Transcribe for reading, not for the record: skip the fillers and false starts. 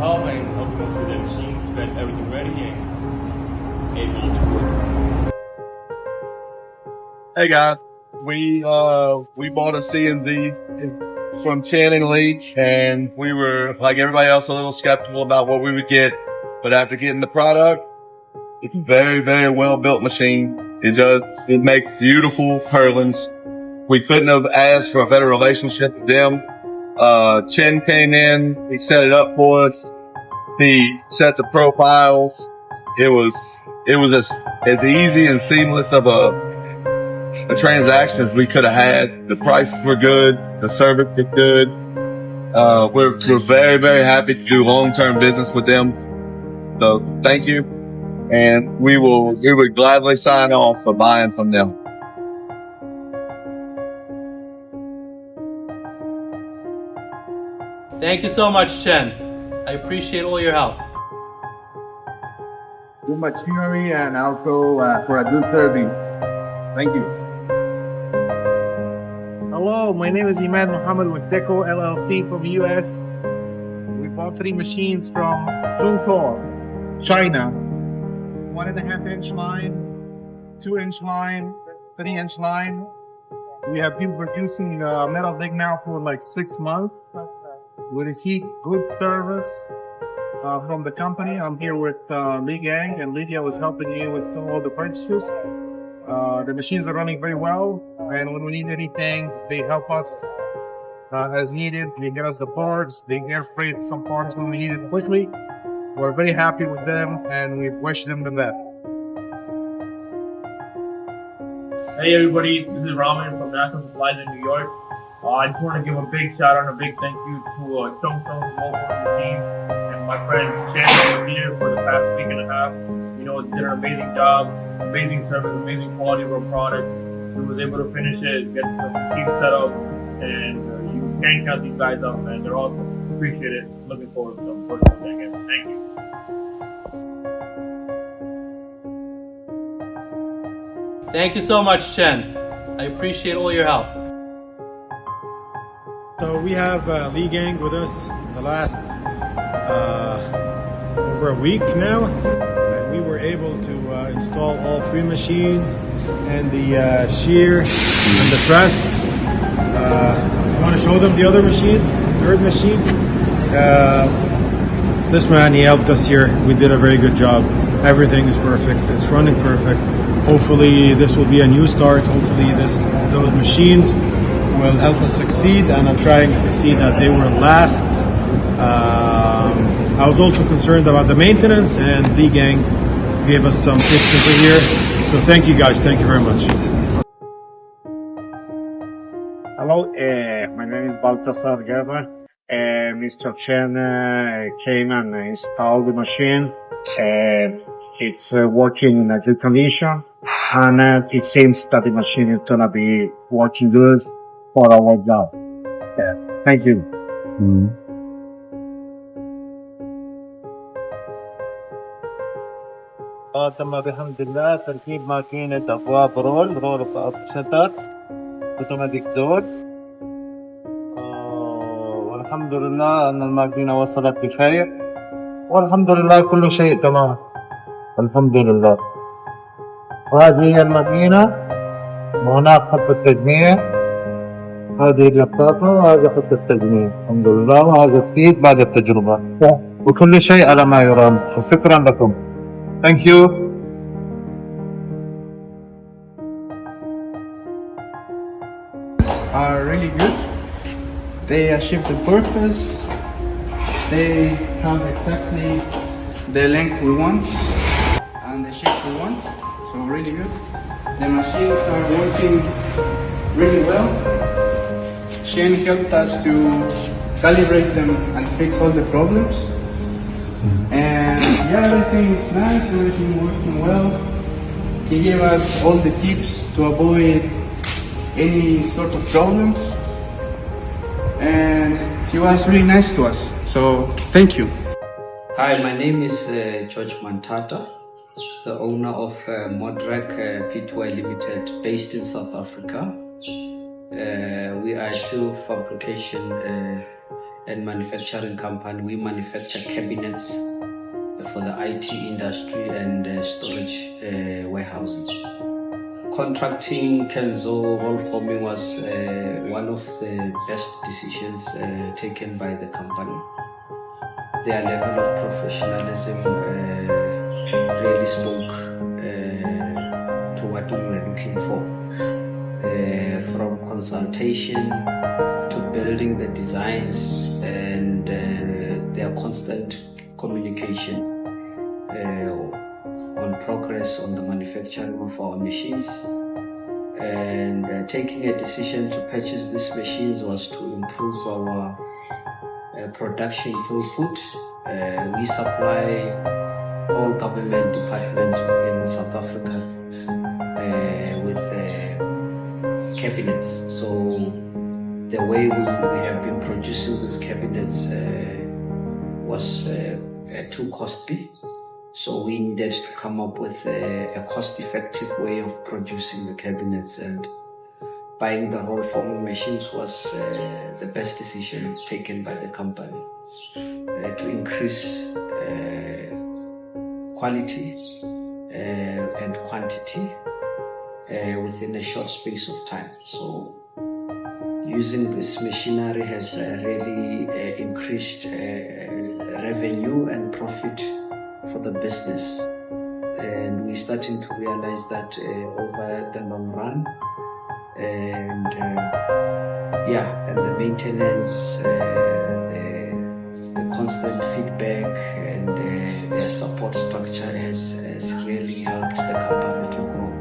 help and help go through the machine to get everything ready and able to work. Hey guys, we bought a CNC from Chan and Leach, and we were, like everybody else, a little skeptical about what we would get. But after getting the product, it's a very, very well built machine. It makes beautiful purlins. We couldn't have asked for a better relationship with them. Chen came in, he set it up for us. He set the profiles. It was as easy and seamless of a transaction as we could have had. The prices were good. The service was good. We're very, very happy to do long-term business with them. So thank you. And we would gladly sign off for buying from them. Thank you so much, Chen. I appreciate all your help. Good machinery and also for a good service. Thank you. Hello, my name is Imad Mohammed with Deco LLC from US. We bought 3 machines from Zhongtou, China. 1.5-inch line, 2-inch line, 3-inch line. We have been producing metal dig now for like 6 months. We received good service from the company. I'm here with Li Gang, and Lydia was helping me with all the purchases. The machines are running very well, and when we need anything, they help us as needed. They get us the parts, they air freight some parts when we need it quickly. We're very happy with them, and we wish them the best. Hey everybody, this is Raman from National Supplies in New York. I just want to give a big shout out and a big thank you to Chong Chong's mobile team and my friend Shannon here for the past week and a half. You know, did an amazing job, amazing service, amazing quality of our product. We was able to finish it, get the team set up, and you can't count these guys up, man. They're awesome. Appreciate it. Looking forward to some personal thing. Thank you. Thank you so much, Chen. I appreciate all your help. So we have Li Gang with us the last over a week now, and we were able to install all 3 machines and the shear and the press. You want to show them the other machine, the 3rd machine? This man, he helped us here. We did a very good job. Everything is perfect. It's running perfect. Hopefully this will be a new start. Hopefully those machines will help us succeed, and I'm trying to see that they will last. I was also concerned about the maintenance, and the gang gave us some tips over here. So thank you guys, thank you very much. Hello, my name is Baltasar Guerra. Mr. Chen came and installed the machine. It's working in a good condition, and it seems that the machine is gonna be working good for our job. Yeah. Thank you. تم بحمد الله تركيب ماكينة أبواب رول سنتر اوتوماتيك دور. والحمد لله أن الماكينة وصلت بخير، والحمد لله كل شيء تمام. الحمد لله. وهذه هي الماكينة، وهناك خط التجميع. هذه اللقطة وهذا خط التجميع. الحمد لله. وهذا التيت بعد التجربة، وكل شيء على ما يرام. شكرا لكم. Thank you. Are really good. They achieve the purpose. They have exactly the length we want and the shape we want. So really good. The machines are working really well. Shane helped us to calibrate them and fix all the problems. And yeah, everything is nice, everything working well. He gave us all the tips to avoid any sort of problems. And he was really nice to us. So thank you. Hi, my name is George Mantata, the owner of Modrec P2I Limited based in South Africa. We are still fabrication and manufacturing company. We manufacture cabinets for the IT industry and storage warehousing. Contracting Kenzo roll forming was one of the best decisions taken by the company. Their level of professionalism really spoke to what we were looking for. From consultation to building the designs and their constant communication on progress on the manufacturing of our machines, and taking a decision to purchase these machines was to improve our production throughput. We supply all government departments in South Africa with cabinets. So the way we have been producing these cabinets was too costly. So we needed to come up with a cost-effective way of producing the cabinets, and buying the roll forming machines was the best decision taken by the company to increase quality and quantity within a short space of time. So using this machinery has really increased revenue and profit for the business, and we're starting to realize that over the long run, and the maintenance, the constant feedback, and the support structure has really helped the company to grow.